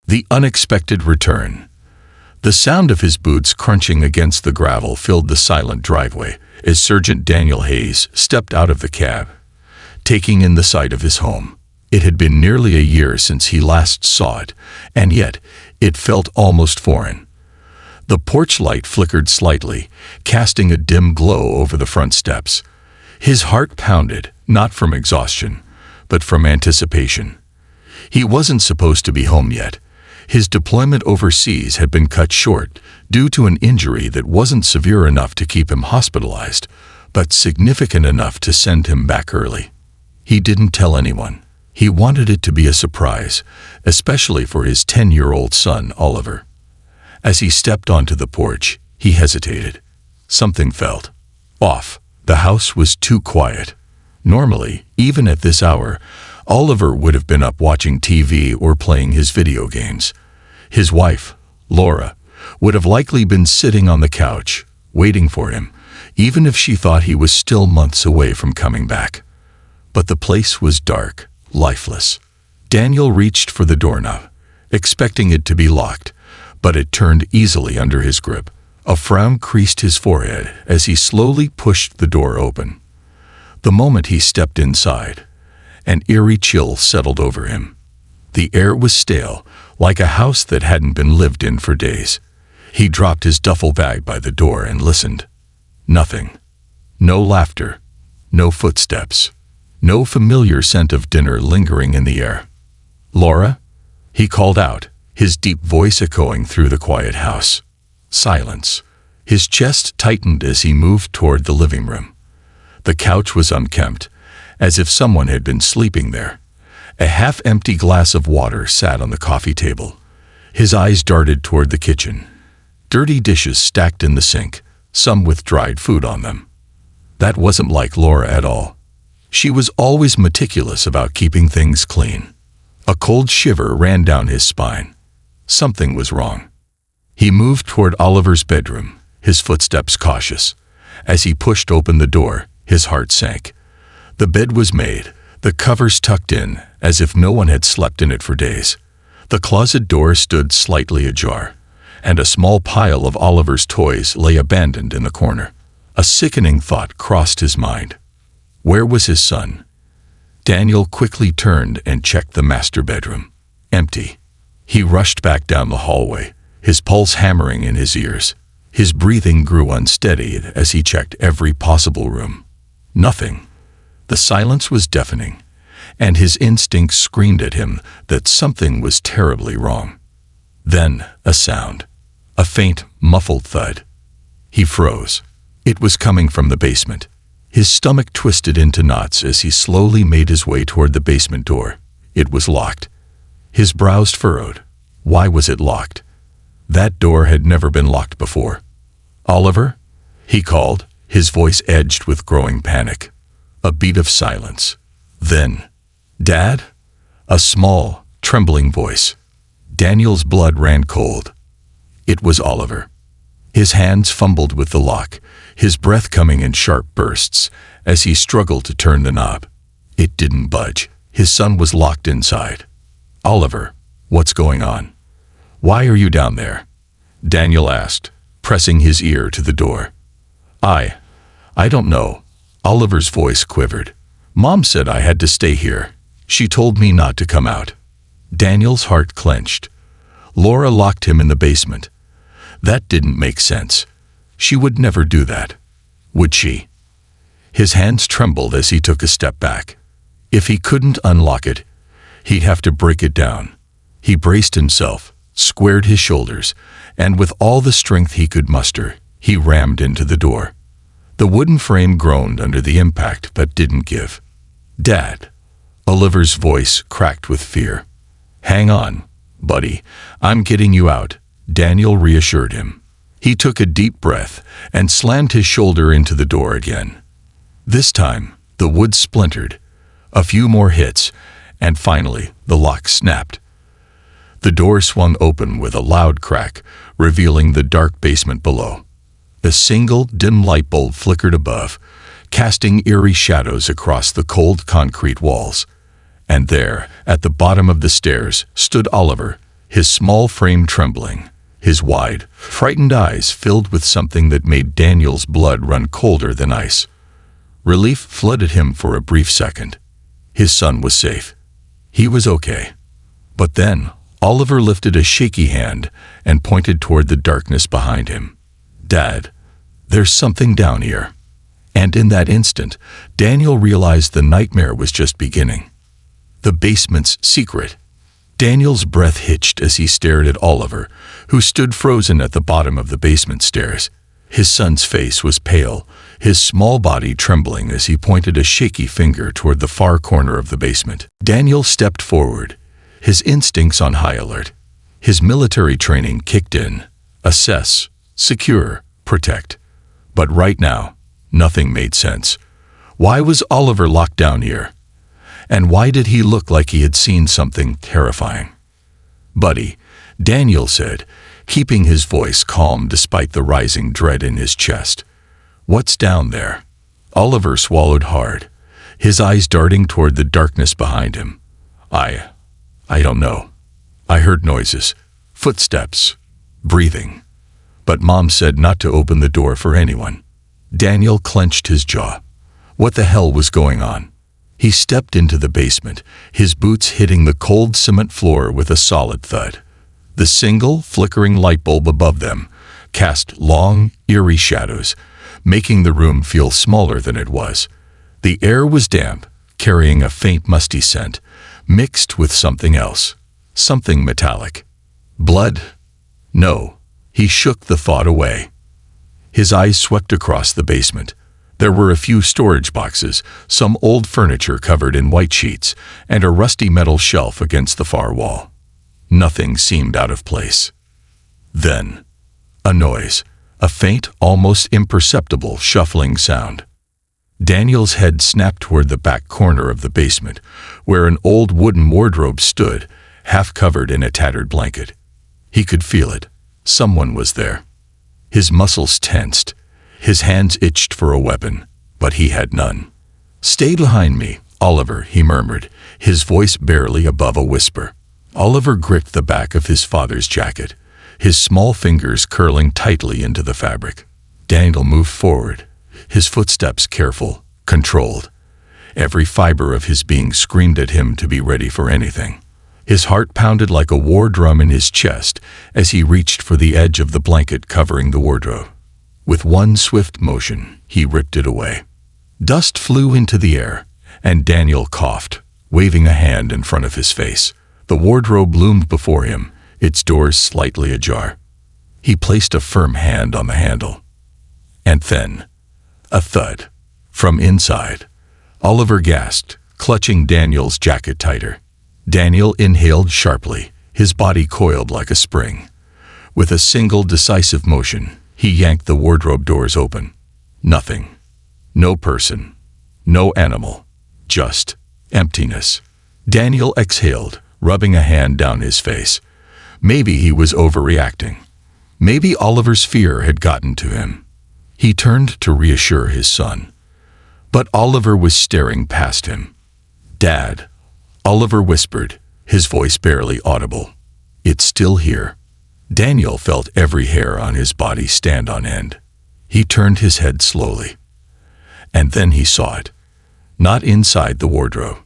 The unexpected return. The sound of his boots crunching against the gravel filled the silent driveway as Sergeant Daniel Hayes stepped out of the cab, taking in the sight of his home. It had been nearly a year since he last saw it, and yet it felt almost foreign. The porch light flickered slightly, casting a dim glow over the front steps. His heart pounded, not from exhaustion, but from anticipation. He wasn't supposed to be home yet. His deployment overseas had been cut short due to an injury that wasn't severe enough to keep him hospitalized, but significant enough to send him back early. He didn't tell anyone. He wanted it to be a surprise, especially for his 10-year-old son, Oliver. As he stepped onto the porch, he hesitated. Something felt off. The house was too quiet. Normally, even at this hour, Oliver would have been up watching TV or playing his video games. His wife, Laura, would have likely been sitting on the couch, waiting for him, even if she thought he was still months away from coming back. But the place was dark, lifeless. Daniel reached for the doorknob, expecting it to be locked, but it turned easily under his grip. A frown creased his forehead as he slowly pushed the door open. The moment he stepped inside, an eerie chill settled over him. The air was stale, like a house that hadn't been lived in for days. He dropped his duffel bag by the door and listened. Nothing. No laughter. No footsteps. No familiar scent of dinner lingering in the air. "Laura?" he called out, his deep voice echoing through the quiet house. Silence. His chest tightened as he moved toward the living room. The couch was unkempt, as if someone had been sleeping there. A half-empty glass of water sat on the coffee table. His eyes darted toward the kitchen. Dirty dishes stacked in the sink, some with dried food on them. That wasn't like Laura at all. She was always meticulous about keeping things clean. A cold shiver ran down his spine. Something was wrong. He moved toward Oliver's bedroom, his footsteps cautious. As he pushed open the door, his heart sank. The bed was made, the covers tucked in, as if no one had slept in it for days. The closet door stood slightly ajar, and a small pile of Oliver's toys lay abandoned in the corner. A sickening thought crossed his mind. Where was his son? Daniel quickly turned and checked the master bedroom. Empty. He rushed back down the hallway, his pulse hammering in his ears. His breathing grew unsteady as he checked every possible room. Nothing. The silence was deafening, and his instincts screamed at him that something was terribly wrong. Then a sound. A faint, muffled thud. He froze. It was coming from the basement. His stomach twisted into knots as he slowly made his way toward the basement door. It was locked. His brows furrowed. Why was it locked? That door had never been locked before. "Oliver?" he called, his voice edged with growing panic. A beat of silence. Then, "Dad?" A small, trembling voice. Daniel's blood ran cold. It was Oliver. His hands fumbled with the lock, his breath coming in sharp bursts as he struggled to turn the knob. It didn't budge. His son was locked inside. "Oliver, what's going on? Why are you down there?" Daniel asked, pressing his ear to the door. I don't know." Oliver's voice quivered. "Mom said I had to stay here. She told me not to come out." Daniel's heart clenched. Laura locked him in the basement. That didn't make sense. She would never do that. Would she? His hands trembled as he took a step back. If he couldn't unlock it, he'd have to break it down. He braced himself, squared his shoulders, and with all the strength he could muster, he rammed into the door. The wooden frame groaned under the impact but didn't give. "Dad." Oliver's voice cracked with fear. "Hang on, buddy. I'm getting you out," Daniel reassured him. He took a deep breath and slammed his shoulder into the door again. This time, the wood splintered. A few more hits, and finally, the lock snapped. The door swung open with a loud crack, revealing the dark basement below. A single dim light bulb flickered above, casting eerie shadows across the cold concrete walls. And there, at the bottom of the stairs, stood Oliver, his small frame trembling, his wide, frightened eyes filled with something that made Daniel's blood run colder than ice. Relief flooded him for a brief second. His son was safe. He was okay. But then, Oliver lifted a shaky hand and pointed toward the darkness behind him. "Dad, there's something down here." And in that instant, Daniel realized the nightmare was just beginning. The basement's secret. Daniel's breath hitched as he stared at Oliver, who stood frozen at the bottom of the basement stairs. His son's face was pale, his small body trembling as he pointed a shaky finger toward the far corner of the basement. Daniel stepped forward, his instincts on high alert. His military training kicked in. Assess, secure, protect. But right now, nothing made sense. Why was Oliver locked down here? And why did he look like he had seen something terrifying? "Buddy," Daniel said, keeping his voice calm despite the rising dread in his chest. "What's down there?" Oliver swallowed hard, his eyes darting toward the darkness behind him. I don't know. I heard noises, footsteps, breathing. But Mom said not to open the door for anyone." Daniel clenched his jaw. What the hell was going on? He stepped into the basement, his boots hitting the cold cement floor with a solid thud. The single, flickering light bulb above them cast long, eerie shadows, making the room feel smaller than it was. The air was damp, carrying a faint musty scent, mixed with something else, something metallic. Blood? No. He shook the thought away. His eyes swept across the basement. There were a few storage boxes, some old furniture covered in white sheets, and a rusty metal shelf against the far wall. Nothing seemed out of place. Then, a noise, a faint, almost imperceptible shuffling sound. Daniel's head snapped toward the back corner of the basement, where an old wooden wardrobe stood, half covered in a tattered blanket. He could feel it. Someone was there. His muscles tensed. His hands itched for a weapon, but he had none. "Stay behind me, Oliver," he murmured, his voice barely above a whisper. Oliver gripped the back of his father's jacket, his small fingers curling tightly into the fabric. Daniel moved forward, his footsteps careful, controlled. Every fiber of his being screamed at him to be ready for anything. His heart pounded like a war drum in his chest as he reached for the edge of the blanket covering the wardrobe. With one swift motion, he ripped it away. Dust flew into the air, and Daniel coughed, waving a hand in front of his face. The wardrobe loomed before him, its doors slightly ajar. He placed a firm hand on the handle. And then, a thud. From inside, Oliver gasped, clutching Daniel's jacket tighter. Daniel inhaled sharply, his body coiled like a spring. With a single decisive motion, he yanked the wardrobe doors open. Nothing. No person. No animal. Just emptiness. Daniel exhaled, rubbing a hand down his face. Maybe he was overreacting. Maybe Oliver's fear had gotten to him. He turned to reassure his son. But Oliver was staring past him. "Dad," Oliver whispered, his voice barely audible. "It's still here." Daniel felt every hair on his body stand on end. He turned his head slowly. And then he saw it. Not inside the wardrobe.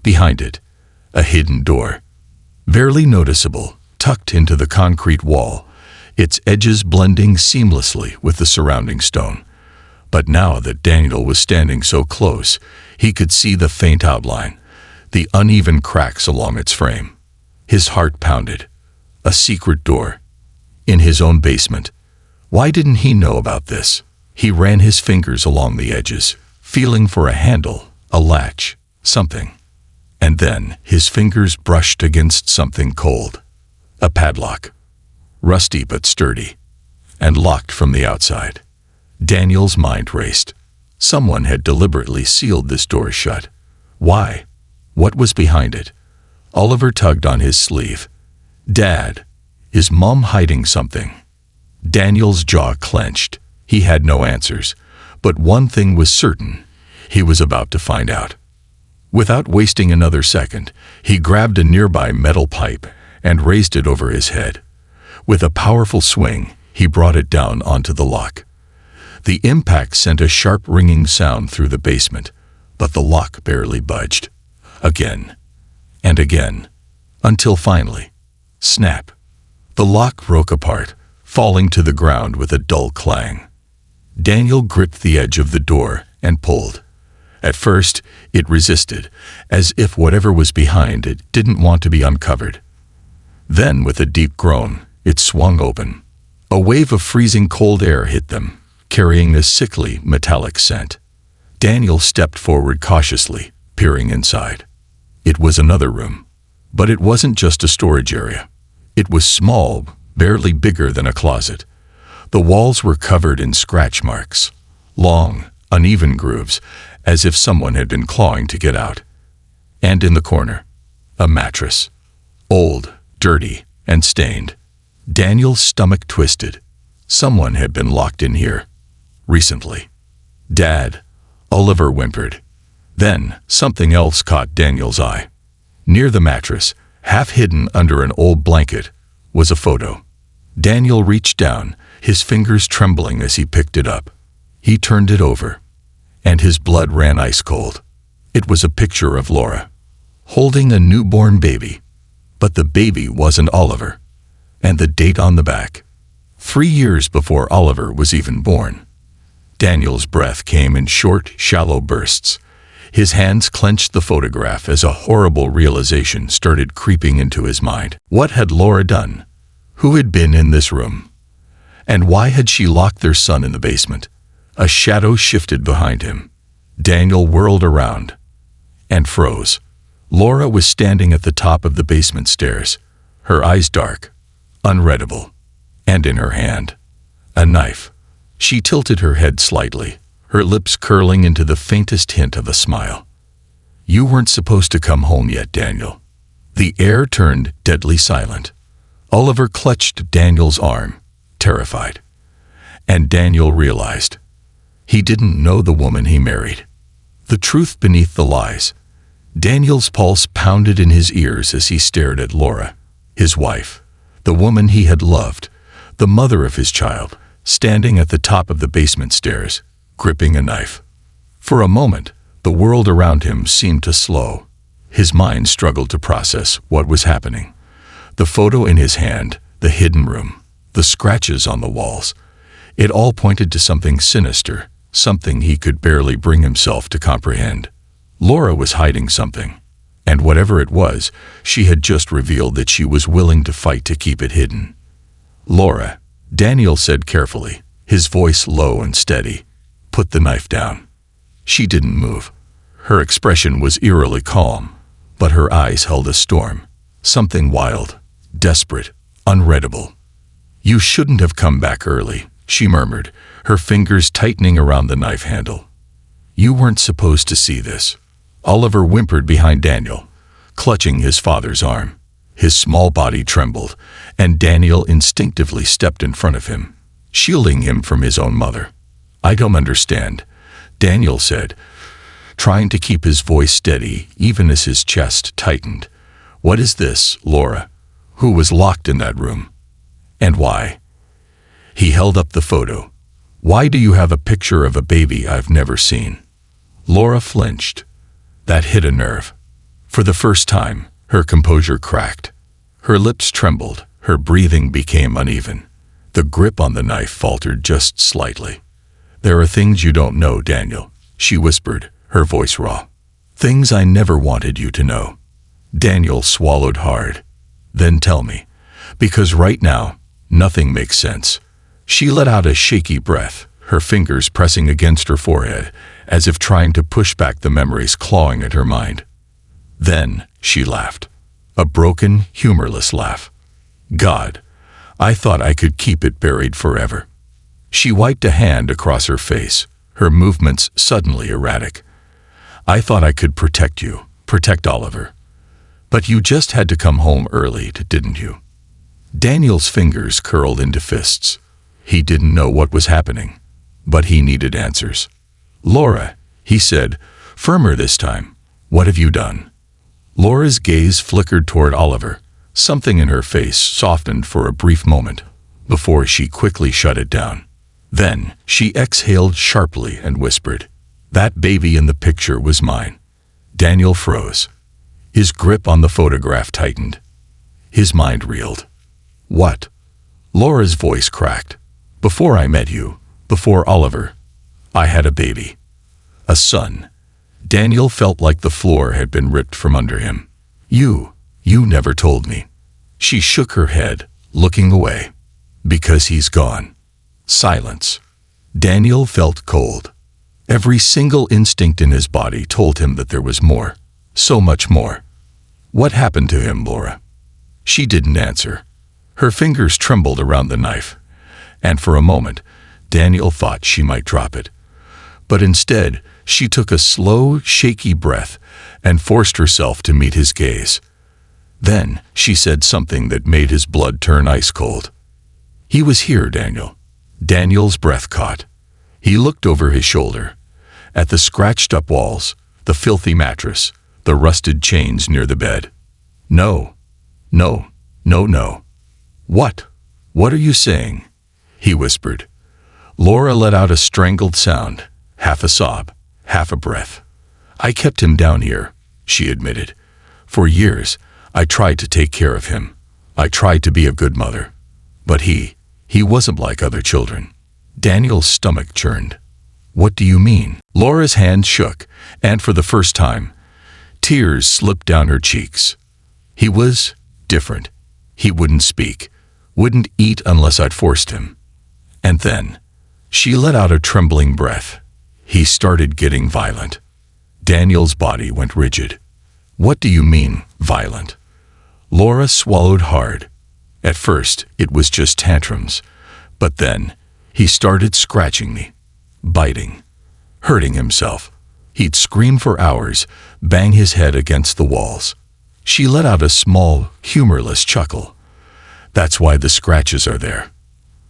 Behind it, a hidden door. Barely noticeable, tucked into the concrete wall, its edges blending seamlessly with the surrounding stone. But now that Daniel was standing so close, he could see the faint outline, the uneven cracks along its frame. His heart pounded. A secret door. In his own basement. Why didn't he know about this? He ran his fingers along the edges, feeling for a handle, a latch, something. And then his fingers brushed against something cold. A padlock. Rusty but sturdy. And locked from the outside. Daniel's mind raced. Someone had deliberately sealed this door shut. Why? What was behind it? Oliver tugged on his sleeve. "Dad, is Mom hiding something?" Daniel's jaw clenched. He had no answers, but one thing was certain. He was about to find out. Without wasting another second, he grabbed a nearby metal pipe and raised it over his head. With a powerful swing, he brought it down onto the lock. The impact sent a sharp ringing sound through the basement, but the lock barely budged. Again and again, until finally, snap! The lock broke apart, falling to the ground with a dull clang. Daniel gripped the edge of the door and pulled. At first, it resisted, as if whatever was behind it didn't want to be uncovered. Then, with a deep groan, it swung open. A wave of freezing cold air hit them, carrying a sickly, metallic scent. Daniel stepped forward cautiously, peering inside. It was another room. But it wasn't just a storage area. It was small, barely bigger than a closet. The walls were covered in scratch marks, long, uneven grooves, as if someone had been clawing to get out. And in the corner, a mattress. Old, dirty, and stained. Daniel's stomach twisted. Someone had been locked in here. Recently. "Dad," Oliver whimpered. Then, something else caught Daniel's eye. Near the mattress, half hidden under an old blanket, was a photo. Daniel reached down, his fingers trembling as he picked it up. He turned it over, and his blood ran ice cold. It was a picture of Laura, holding a newborn baby. But the baby wasn't Oliver. And the date on the back, 3 years before Oliver was even born. Daniel's breath came in short, shallow bursts. His hands clenched the photograph as a horrible realization started creeping into his mind. What had Laura done? Who had been in this room? And why had she locked their son in the basement? A shadow shifted behind him. Daniel whirled around and froze. Laura was standing at the top of the basement stairs, her eyes dark, unreadable, and in her hand, a knife. She tilted her head slightly, her lips curling into the faintest hint of a smile. "You weren't supposed to come home yet, Daniel." The air turned deadly silent. Oliver clutched Daniel's arm, terrified. And Daniel realized he didn't know the woman he married. The truth beneath the lies. Daniel's pulse pounded in his ears as he stared at Laura, his wife, the woman he had loved, the mother of his child, standing at the top of the basement stairs, gripping a knife. For a moment, the world around him seemed to slow. His mind struggled to process what was happening. The photo in his hand, the hidden room, the scratches on the walls. It all pointed to something sinister, something he could barely bring himself to comprehend. Laura was hiding something, and whatever it was, she had just revealed that she was willing to fight to keep it hidden. "Laura," Daniel said carefully, his voice low and steady, "put the knife down." She didn't move. Her expression was eerily calm, but her eyes held a storm, something wild, desperate, unreadable. "You shouldn't have come back early," she murmured, her fingers tightening around the knife handle. "You weren't supposed to see this." Oliver whimpered behind Daniel, clutching his father's arm. His small body trembled, and Daniel instinctively stepped in front of him, shielding him from his own mother. "I don't understand," Daniel said, trying to keep his voice steady even as his chest tightened. "What is this, Laura? Who was locked in that room? And why?" He held up the photo. "Why do you have a picture of a baby I've never seen?" Laura flinched. That hit a nerve. For the first time, her composure cracked. Her lips trembled, her breathing became uneven. The grip on the knife faltered just slightly. "There are things you don't know, Daniel," she whispered, her voice raw. "Things I never wanted you to know." Daniel swallowed hard. "Then tell me, because right now, nothing makes sense." She let out a shaky breath, her fingers pressing against her forehead, as if trying to push back the memories clawing at her mind. Then she laughed. A broken, humorless laugh. "God, I thought I could keep it buried forever." She wiped a hand across her face, her movements suddenly erratic. "I thought I could protect you, protect Oliver. But you just had to come home early, didn't you?" Daniel's fingers curled into fists. He didn't know what was happening, but he needed answers. "Laura," he said, firmer this time, "what have you done?" Laura's gaze flickered toward Oliver, Something in her face softened for a brief moment, before she quickly shut it down. Then she exhaled sharply and whispered, "That baby in the picture was mine." Daniel froze. His grip on the photograph tightened. His mind reeled. "What?" Laura's voice cracked. "Before I met you, before Oliver, I had a baby. A son." Daniel felt like the floor had been ripped from under him. You never told me." She shook her head, looking away. "Because he's gone." Silence. Daniel felt cold. Every single instinct in his body told him that there was more. So much more. "What happened to him, Laura?" She didn't answer. Her fingers trembled around the knife, and for a moment, Daniel thought she might drop it. But instead, she took a slow, shaky breath and forced herself to meet his gaze. Then she said something that made his blood turn ice cold. "He was here, Daniel." Daniel's breath caught. He looked over his shoulder, at the scratched-up walls, the filthy mattress, the rusted chains near the bed. No. "What? What are you saying?" he whispered. Laura let out a strangled sound, half a sob, half a breath. "I kept him down here," she admitted. "For years, I tried to take care of him. I tried to be a good mother. But he wasn't like other children." Daniel's stomach churned. "What do you mean?" Laura's hand shook, and for the first time, tears slipped down her cheeks. "He was different. He wouldn't speak, wouldn't eat unless I'd forced him. And then," she let out a trembling breath, "he started getting violent." Daniel's body went rigid. "What do you mean, violent?" Laura swallowed hard. At first, it was just tantrums, but then he started scratching me, biting, hurting himself. He'd scream for hours, bang his head against the walls. She let out a small, humorless chuckle. "That's why the scratches are there.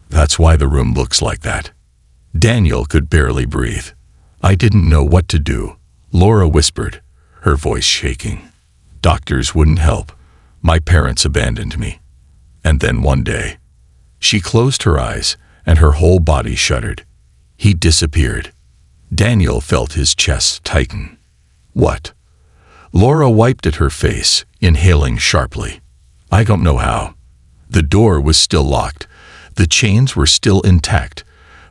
That's why the room looks like that." Daniel could barely breathe. "I didn't know what to do," Laura whispered, her voice shaking. "Doctors wouldn't help. My parents abandoned me. And then one day," she closed her eyes, and her whole body shuddered. "He disappeared." Daniel felt his chest tighten. "What?" Laura wiped at her face, inhaling sharply. "I don't know how." The door was still locked. The chains were still intact,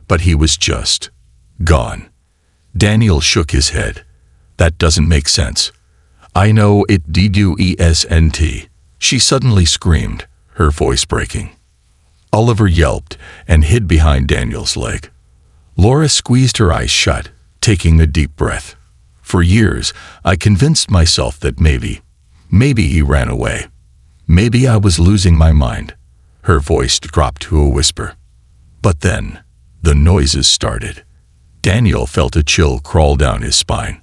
but he was just gone. Daniel shook his head. "That doesn't make sense." "I know it didn't." She suddenly screamed, her voice breaking. Oliver yelped and hid behind Daniel's leg. Laura squeezed her eyes shut, taking a deep breath. "For years, I convinced myself that maybe he ran away. Maybe I was losing my mind." Her voice dropped to a whisper. But then, the noises started. Daniel felt a chill crawl down his spine.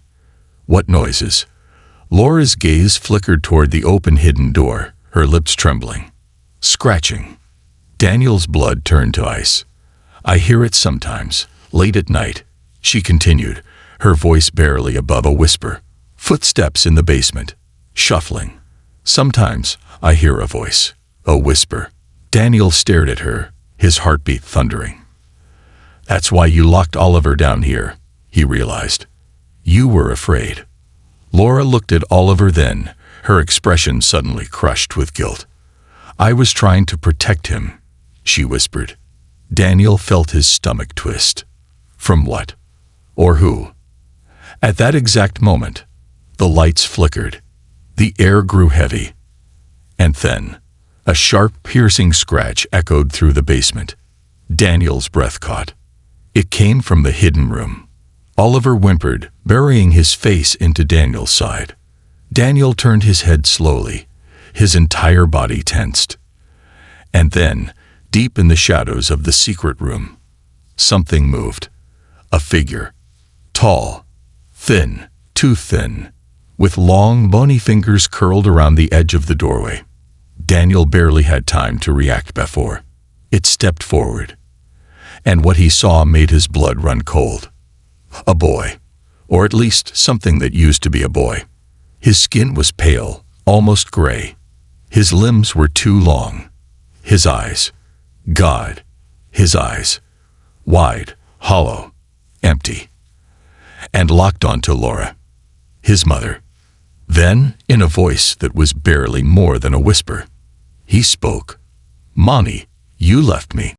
"What noises?" Laura's gaze flickered toward the open hidden door, her lips trembling. "Scratching." Daniel's blood turned to ice. "I hear it sometimes, late at night," she continued, her voice barely above a whisper. "Footsteps in the basement, shuffling. Sometimes I hear a voice, a whisper." Daniel stared at her, his heartbeat thundering. "That's why you locked Oliver down here," he realized. "You were afraid." Laura looked at Oliver then, her expression suddenly crushed with guilt. "I was trying to protect him," she whispered. Daniel felt his stomach twist. From what? Or who? At that exact moment, the lights flickered. The air grew heavy. And then, a sharp, piercing scratch echoed through the basement. Daniel's breath caught. It came from the hidden room. Oliver whimpered, burying his face into Daniel's side. Daniel turned his head slowly, his entire body tensed. And then, deep in the shadows of the secret room, something moved. A figure. Tall, thin, too thin, with long, bony fingers curled around the edge of the doorway. Daniel barely had time to react before it stepped forward. And what he saw made his blood run cold. A boy, or at least something that used to be a boy. His skin was pale, almost gray. His limbs were too long. His eyes, God, his eyes, wide, hollow, empty, and locked onto Laura, his mother. Then, in a voice that was barely more than a whisper, he spoke. "Mommy, you left me."